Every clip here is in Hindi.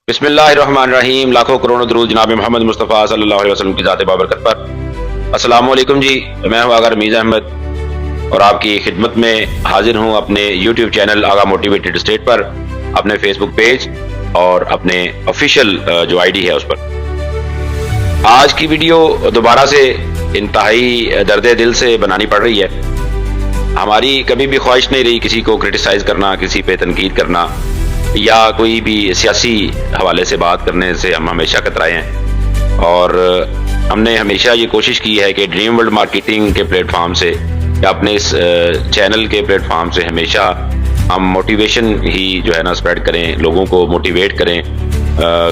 बिस्मिल्लाहिर्रहमानिर्रहीम। लाखों करोड़ों दरूद जनाब मोहम्मद मुस्तफ़ा सल्लल्लाहु अलैहि वसल्लम की ज़ात बाबरकत पर। अस्सलाम वालेकुम जी, मैं हूँ आगा रमीज़ अहमद और आपकी खिदमत में हाजिर हूँ अपने यूट्यूब चैनल आगा मोटिवेटेड स्टेट पर, अपने फेसबुक पेज और अपने ऑफिशियल जो आईडी है उस पर। आज की वीडियो दोबारा से इंतहाई दर्द दिल से बनानी पड़ रही है। हमारी कभी भी ख्वाहिश नहीं रही किसी को क्रिटिसाइज करना, किसी पे तनकीद करना या कोई भी सियासी हवाले से बात करने से हम हमेशा कतराए हैं। और हमने हमेशा ये कोशिश की है कि ड्रीम वर्ल्ड मार्केटिंग के प्लेटफॉर्म से या अपने इस चैनल के प्लेटफॉर्म से हमेशा हम मोटिवेशन ही जो है ना स्प्रेड करें, लोगों को मोटिवेट करें,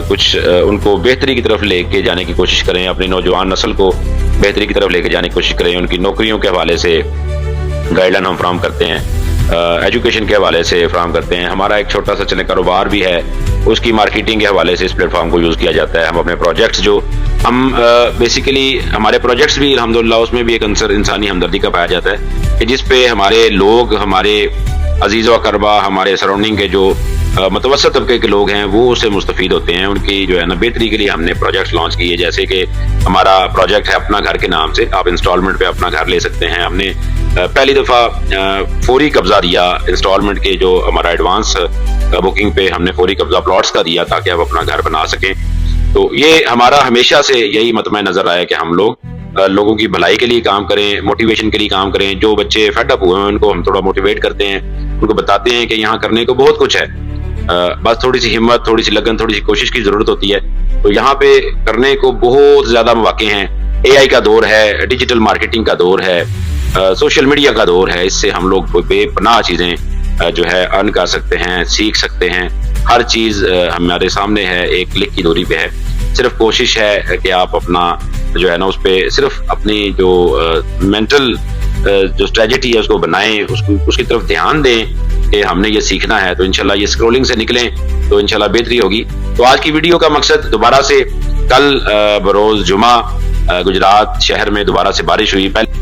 कुछ उनको बेहतरी की तरफ लेके जाने की कोशिश करें, अपनी नौजवान नस्ल को बेहतरी की तरफ लेके जाने की कोशिश करें, उनकी नौकरियों के हवाले से गाइडलाइन हम फ्राहम करते हैं, एजुकेशन के हवाले से फ्राहम करते हैं। हमारा एक छोटा सा चले कारोबार भी है, उसकी मार्केटिंग के हवाले से इस प्लेटफॉर्म को यूज़ किया जाता है। हम अपने प्रोजेक्ट्स जो हम बेसिकली हमारे प्रोजेक्ट्स भी अल्हम्दुलिल्लाह उसमें भी एक अंसर इंसानी हमदर्दी का पाया जाता है कि जिस पे हमारे लोग, हमारे अजीज़ व अक़रबा, हमारे सराउंडिंग के जो मुतवस्सित तबके के लोग हैं वो उससे मुस्तफ़ीद होते हैं। उनकी जो है ना बेहतरी के लिए हमने प्रोजेक्ट्स लॉन्च किए, जैसे कि हमारा प्रोजेक्ट है अपना घर के नाम से, आप इंस्टॉलमेंट पे अपना घर ले सकते हैं। हमने पहली दफ़ा फौरी कब्जा दिया इंस्टॉलमेंट के, जो हमारा एडवांस बुकिंग पे हमने फौरी कब्जा प्लॉट्स का दिया ताकि आप अपना घर बना सकें। तो ये हमारा हमेशा से यही मतम नजर आया कि हम लोगों की भलाई के लिए काम करें, मोटिवेशन के लिए काम करें। जो बच्चे फेडअप हुए हैं उनको हम थोड़ा मोटिवेट करते हैं, उनको बताते हैं कि यहाँ करने को बहुत कुछ है, बस थोड़ी सी हिम्मत, थोड़ी सी लगन, थोड़ी सी कोशिश की जरूरत होती है। तो यहाँ पे करने को बहुत ज्यादा मौके हैं। एआई का दौर है, डिजिटल मार्केटिंग का दौर है, सोशल मीडिया का दौर है। इससे हम लोग बेपनाह चीजें जो है अर्न कर सकते हैं, सीख सकते हैं। हर चीज हमारे सामने है, एक क्लिक की दूरी पे है। सिर्फ कोशिश है कि आप अपना जो है ना उस पे सिर्फ अपनी जो मेंटल जो स्ट्रेटजी है उसको बनाएं, उसकी तरफ ध्यान दें कि हमने ये सीखना है। तो इंशाल्लाह ये स्क्रोलिंग से निकलें तो इंशाल्लाह बेहतरी होगी। तो आज की वीडियो का मकसद दोबारा से, कल बरोज जुमा गुजरात शहर में दोबारा से बारिश हुई। पहले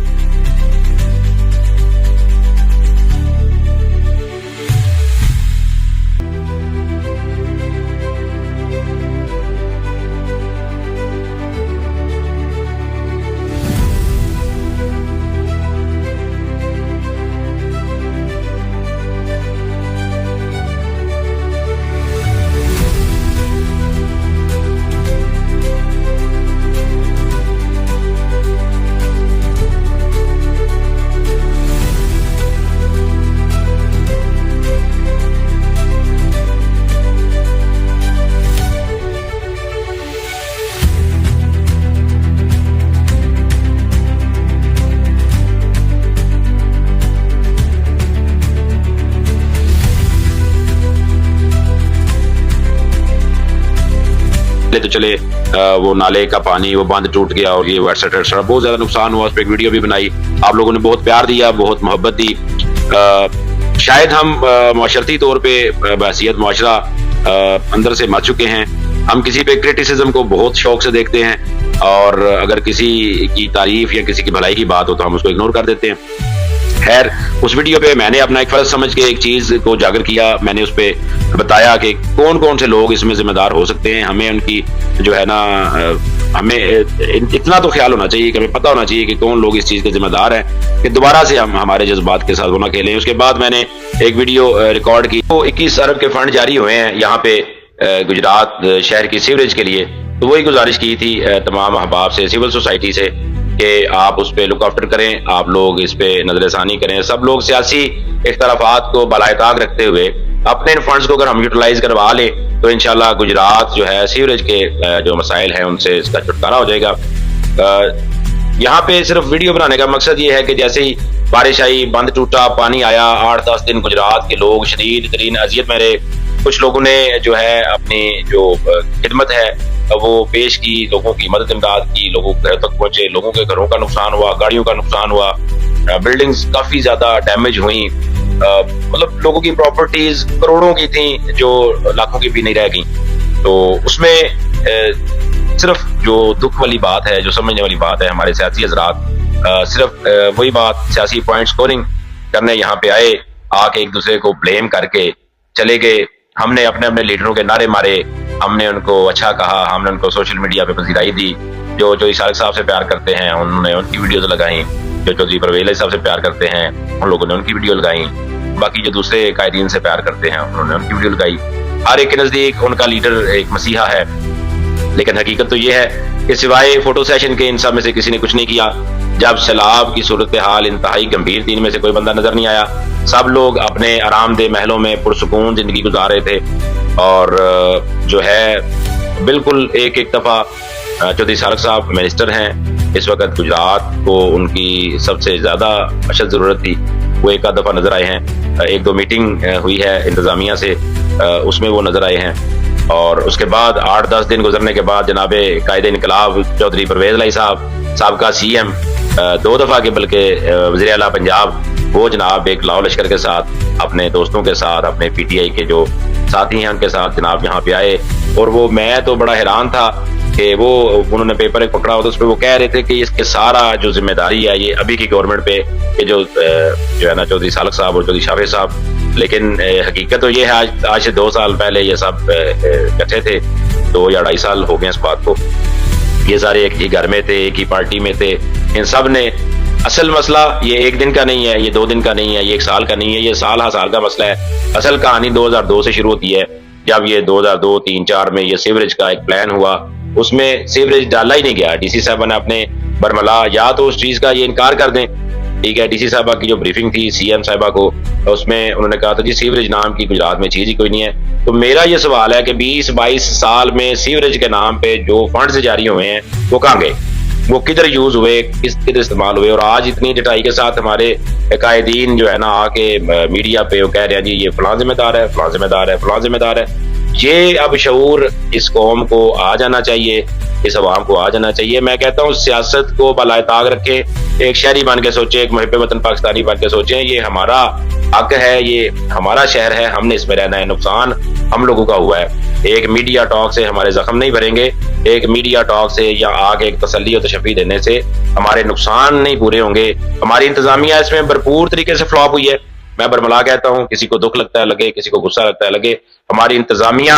तो चले वो नाले का पानी, वो बंद टूट गया और ये एक्सेट्रा बहुत ज्यादा नुकसान हुआ। उस पर एक वीडियो भी बनाई, आप लोगों ने बहुत प्यार दिया, बहुत मोहब्बत दी। शायद हम माशरती तौर पे बहसियत मुआशरा अंदर से मर चुके हैं। हम किसी पे क्रिटिसिज्म को बहुत शौक से देखते हैं और अगर किसी की तारीफ या किसी की भलाई की बात हो तो हम उसको इग्नोर कर देते हैं। खैर, उस वीडियो पे मैंने अपना एक फर्ज समझ के एक चीज को उजागर किया। मैंने उस पे बताया कि कौन कौन से लोग इसमें जिम्मेदार हो सकते हैं। हमें उनकी जो है ना हमें इतना तो ख्याल होना चाहिए कि हमें पता होना चाहिए कि कौन लोग इस चीज के जिम्मेदार हैं कि दोबारा से हम हमारे जज्बात के साथ वो ना खेलें। उसके बाद मैंने एक वीडियो रिकॉर्ड की। तो 21 अरब के फंड जारी हुए हैं यहाँ पे गुजरात शहर की सीवरेज के लिए। तो वही गुजारिश की थी तमाम अहबाब से, सिविल सोसाइटी से, कि आप उस पे लुक आफ्टर करें, आप लोग इस पे नजरसानी करें। सब लोग सियासी इख्तलाफात को बलायताक रखते हुए अपने इन फंड्स को अगर हम यूटिलाइज करवा लें तो इंशाल्लाह गुजरात जो है सीवरेज के जो मसाइल हैं उनसे इसका छुटकारा हो जाएगा। यहाँ पे सिर्फ वीडियो बनाने का मकसद ये है कि जैसे ही बारिश आई, बंद टूटा, पानी आया, 8-10 दिन गुजरात के लोग शदीद तरीन अजियत में रहे। कुछ लोगों ने जो है अपनी जो खिदमत है वो पेश की, लोगों की मदद इमदाद की, लोगों के घर तक पहुंचे, लोगों के घरों का नुकसान हुआ, गाड़ियों का नुकसान हुआ, बिल्डिंग्स काफी ज्यादा डैमेज हुई, मतलब लोगों की प्रॉपर्टीज करोड़ों की थी जो लाखों की भी नहीं रह गई। तो उसमें सिर्फ जो दुख वाली बात है, जो समझने वाली बात है, हमारे सियासी हजरात सिर्फ वही बात सियासी पॉइंट स्कोरिंग करने यहाँ पे आए, आके एक दूसरे को ब्लेम करके चले गए। हमने अपने अपने लीडरों के नारे मारे, हमने उनको अच्छा कहा, हमने उनको सोशल मीडिया पे पजीराई दी। जो चौधरी सारिक साहब से प्यार करते हैं उन्होंने उनकी वीडियोज लगाई, जो चौधरी परवेज साहब से प्यार करते हैं उन लोगों ने उनकी वीडियो लगाई, बाकी जो दूसरे कायदीन से प्यार करते हैं उन्होंने उनकी वीडियो लगाई। हर एक के नज़दीक उनका लीडर एक मसीहा है, लेकिन हकीकत तो ये है कि सिवाय फोटो सेशन के इन सब में से किसी ने कुछ नहीं किया। जब सैलाब की सूरत हाल इंतहाई गंभीर थी, इनमें से कोई बंदा नजर नहीं आया। सब लोग अपने आरामदेह महलों में पुरसुकून जिंदगी गुजार रहे थे और जो है बिल्कुल एक एक दफा चौधरी सारिक साहब मिनिस्टर हैं इस वक्त गुजरात को, उनकी सबसे ज्यादा अशद जरूरत थी, वो एक आध दफा नजर आए हैं। एक दो मीटिंग हुई है इंतजामिया से, उसमें वो नजर आए हैं। और उसके बाद 8-10 दिन गुजरने के बाद जनाबे कायदे इनकलाब चौधरी परवेज लाई साहब का CM 2 दफा के बल्कि वज़ीर आला पंजाब, वो जनाब एक लाहौर लश्कर के साथ अपने दोस्तों के साथ अपने PTI के जो साथी हैं उनके साथ जनाब यहाँ पे आए। और वो मैं तो बड़ा हैरान था कि वो उन्होंने पेपर एक पकड़ा होता, उस पर वो कह रहे थे कि इसके सारा जो जिम्मेदारी है ये अभी की गवर्नमेंट पे, कि जो है ना चौधरी सारिक साहब और चौधरी शाफी साहब। लेकिन हकीकत तो ये है आज से 2 साल पहले ये सब इकट्ठे थे, 2 या 2.5 साल हो गए इस बात को। ये सारे एक ही घर में थे, एक ही पार्टी में थे। इन सब ने असल मसला ये 1 दिन का नहीं है, ये 2 दिन का नहीं है, ये 1 साल का नहीं है, ये साल का मसला है। असल कहानी 2002 से शुरू होती है, जब ये 2002, 3, 4 में ये सीवरेज का एक प्लान हुआ, उसमें सीवरेज डाला ही नहीं गया। DC साहब ने अपने बरमला या तो उस चीज का ये इनकार कर दें, ठीक है। DC साहबा की जो ब्रीफिंग थी CM साहबा को, उसमें उन्होंने कहा था जी सीवरेज नाम की गुजरात में चीज ही कोई नहीं है। तो मेरा ये सवाल है कि 20-22 साल में सीवरेज के नाम पे जो फंड्स जारी हुए हैं वो कहाँ गए, वो किधर यूज हुए, किधर इस्तेमाल हुए। और आज इतनी डटाई के साथ हमारे कायदीन जो है ना आके मीडिया पे वो कह रहे हैं जी ये फलां जिम्मेदार है, फलां जिम्मेदार है, फलां जिम्मेदार है। ये अब शऊर इस कौम को आ जाना चाहिए, इस अवाम को आ जाना चाहिए। मैं कहता हूँ सियासत को बलाए ताक रखे, एक शहरी बन के सोचे, एक मुहिब वतन पाकिस्तानी बन के सोचे। ये हमारा हक है, ये हमारा शहर है, हमने इसमें रहना है। नुकसान हम लोगों का हुआ है। एक मीडिया टॉक से हमारे जख्म नहीं भरेंगे, एक मीडिया टॉक से या आगे एक तसल्ली और तशफ़ी देने से हमारे नुकसान नहीं पूरे होंगे। हमारी इंतजामिया इसमें भरपूर तरीके से फ्लॉप हुई है। मैं बरमला कहता हूँ, किसी को दुख लगता है लगे, किसी को गुस्सा लगता है लगे। हमारी इंतजामिया,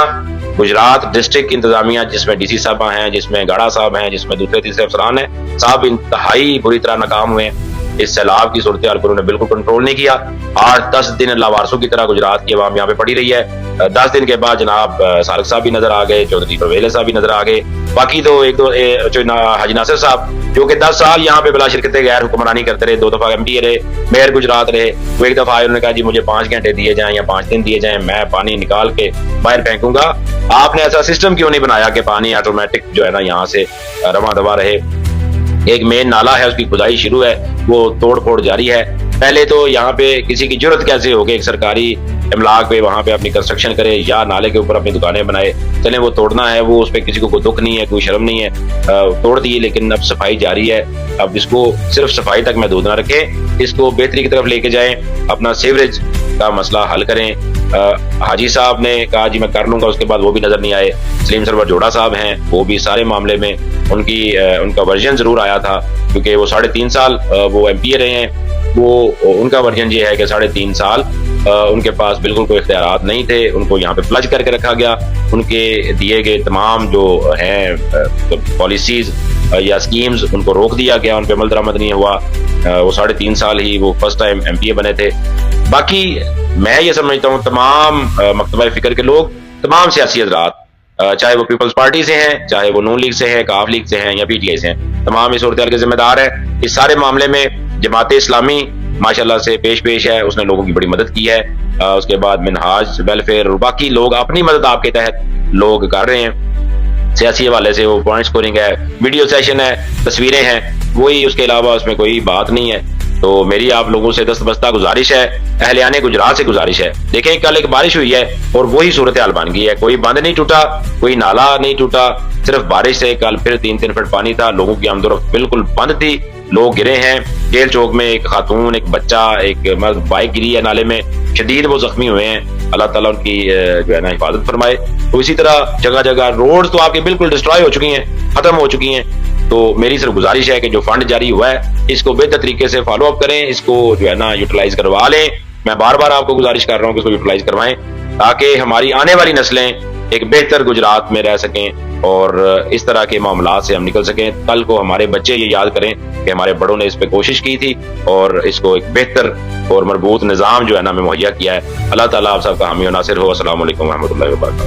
गुजरात डिस्ट्रिक्ट इंतजामिया, जिसमें DC साहब हैं, जिसमें गाड़ा साहब हैं, जिसमें दूसरे तीसरे अफसरान हैं, साहब इंतहाई बुरी तरह नाकाम हुए हैं। इस सैलाब की सूरत हाल को उन्होंने बिल्कुल कंट्रोल नहीं किया। 8-10 दिन लावारसों की तरह गुजरात की आवाम यहाँ पे पड़ी रही है। 10 दिन के बाद जनाब सारिक साहब भी नजर आ गए, चौधरी परवेज साहब भी नजर आ गए। बाकी तो एक दो हाजी नासिर साहब जो कि 10 साल यहाँ पे बिला शिरकत गैर हुक्मरानी करते रहे, 2 दफा MP रहे, मेयर गुजरात रहे। वो एक दफा आए, उन्होंने कहा जी मुझे 5 घंटे दिए जाएं या 5 दिन दिए जाएं, मैं पानी निकाल के बाहर फेंकूंगा। आपने ऐसा सिस्टम क्यों नहीं बनाया कि पानी ऑटोमेटिक जो है ना यहाँ से रवा दवा रहे। एक मेन नाला है, उसकी खुदाई शुरू है, वो तोड़ फोड़ जारी है। पहले तो यहाँ पे किसी की जरूरत कैसे होगी एक सरकारी इमलाक पे वहाँ पे अपनी कंस्ट्रक्शन करे या नाले के ऊपर अपनी दुकानें बनाए। चले वो तोड़ना है, वो उस पर किसी को कोई दुख नहीं है, कोई शर्म नहीं है, तोड़ दिए। लेकिन अब सफाई जारी है, अब इसको सिर्फ सफाई तक महदूद ना रखें, इसको बेहतरी की तरफ लेके जाएं, अपना सीवरेज का मसला हल करें। हाजी साहब ने कहा जी मैं कर लूंगा, उसके बाद वो भी नजर नहीं आए। सलीम सरवर जोड़ा साहब हैं, वो भी सारे मामले में उनका वर्जन जरूर आया था, क्योंकि वो 3.5 साल वो MP रहे हैं। वो उनका वर्जन ये है कि 3.5 साल उनके पास बिल्कुल कोई इख्तियारात नहीं थे, उनको यहाँ पे प्लज करके रखा गया। उनके दिए गए तमाम जो हैं पॉलिसीज या स्कीम्स उनको रोक दिया गया, उन पर अमल दरामद नहीं हुआ। वो 3.5 साल ही वो फर्स्ट टाइम MPA बने थे। बाकी मैं ये समझता हूँ तमाम मकतबा फिक्र के लोग, तमाम सियासी हजरात, चाहे वो पीपल्स पार्टी से हैं, चाहे वो नून लीग से हैं, काफ लीग से हैं या PTI से हैं, तमाम इस सूरत हाल के जिम्मेदार है। इस सारे मामले में जमाते इस्लामी माशाल्लाह से पेश है, उसने लोगों की बड़ी मदद की है। उसके बाद मिनहाज वेलफेयर और बाकी लोग अपनी मदद आपके तहत लोग कर रहे हैं। सियासी हवाले से वो पॉइंट स्कोरिंग है, वीडियो सेशन है, तस्वीरें हैं, वही, उसके अलावा उसमें कोई बात नहीं है। तो मेरी आप लोगों से दस्तबस्ता गुजारिश है, अहलियाने गुजरात से गुजारिश है, देखें कल एक बारिश हुई है और वही सूरत हाल बन गई है। कोई बंद नहीं टूटा, कोई नाला नहीं टूटा, सिर्फ बारिश से कल फिर 3-3 फुट पानी था, लोगों की आमदोरफ्त बिल्कुल बंद थी, लोग गिरे हैं। जेल चौक में एक खातून, एक बच्चा, एक मर्द बाइक गिरी है नाले में, शदीद वो जख्मी हुए हैं। अल्लाह ताला उनकी जो है ना हिफाजत फरमाए। तो इसी तरह जगह जगह रोड तो आपकी बिल्कुल डिस्ट्रॉय हो चुकी हैं, खत्म हो चुकी हैं। तो मेरी सिर्फ गुजारिश है कि जो फंड जारी हुआ है इसको बेहतर तरीके से फॉलो अप करें, इसको जो है ना यूटिलाइज करवा लें। मैं बार बार आपको गुजारिश कर रहा हूँ कि इसको यूटिलाइज करवाएं, ताकि हमारी आने वाली नस्लें एक बेहतर गुजरात में रह सकें और इस तरह के मामलात से हम निकल सकें। कल को हमारे बच्चे ये याद करें कि हमारे बड़ों ने इस पे कोशिश की थी और इसको एक बेहतर और मजबूत निज़ाम जो है ना हमें मुहैया किया है। अल्लाह ताला आप सबका हामी और नासिर हो। अस्सलाम वालेकुम व रहमतुल्लाहि व बरकातहू।